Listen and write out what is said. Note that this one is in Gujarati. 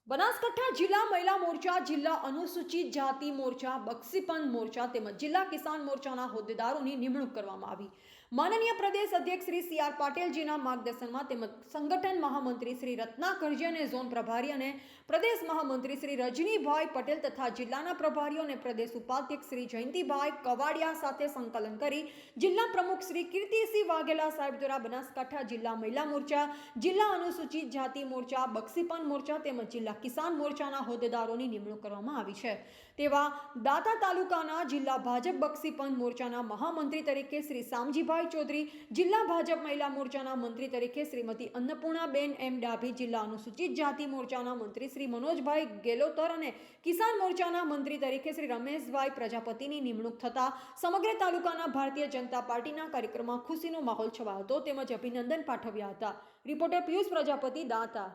બનાસકાંઠા જિલ્લા મહિલા મોરચા, જિલ્લા અનુસૂચિત જાતિ મોરચા, બક્ષીપંથ મોરચા તેમજ જિલ્લા કિસાન મોરચાના હોદ્દેદારોની નિમણૂક કરવામાં આવી. માનનીય પ્રદેશ અધ્યક્ષ શ્રી સી.આર. પાટીલજીના માર્ગદર્શનમાં તેમજ સંગઠન મહામંત્રી શ્રી રત્નાકરજી અને ઝોન પ્રભારી અને પ્રદેશ મહામંત્રી શ્રી રજનીભાઈ પટેલ તથા જિલ્લાના પ્રભારીઓ અને પ્રદેશ ઉપાધ્યક્ષ શ્રી જયંતિભાઈ કવાડિયા સાથે સંકલન કરી જિલ્લા પ્રમુખ શ્રી કીર્તિસિંહ વાઘેલા સાહેબ દ્વારા બનાસકાંઠા જિલ્લા મહિલા મોરચા, જિલ્લા અનુસૂચિત જાતિ મોરચા, બક્ષીપંથ મોરચા તેમજ જિલ્લા કિસાન મોરચાના હોદ્દેદારોની નિમણૂક કરવામાં આવી છે. તેવા દાતા તાલુકાના જિલ્લા ભાજપ બક્ષીપંથ મોરચાના મહામંત્રી તરીકે શ્રી શામજીભાઈ ચૌધરી, જિલ્લા ભાજપ મહિલા મોરચાના મંત્રી તરીકે શ્રીમતી અન્નપૂર્ણાબેન એમ ડાભી, જિલ્લા અનુસૂચિત જાતિ મોરચાના મંત્રી શ્રી મનોજભાઈ ગેલોતર અને કિસાન મોરચાના મંત્રી તરીકે શ્રી રમેશભાઈ પ્રજાપતિની નિમણૂક થતા સમગ્ર તાલુકાના ભારતીય જનતા પાર્ટીના કાર્યક્રમમાં ખુશીનો માહોલ છવાયો હતો તેમજ અભિનંદન પાઠવ્યા હતા. રિપોર્ટર પિયુષ પ્રજાપતિ, દાંતા.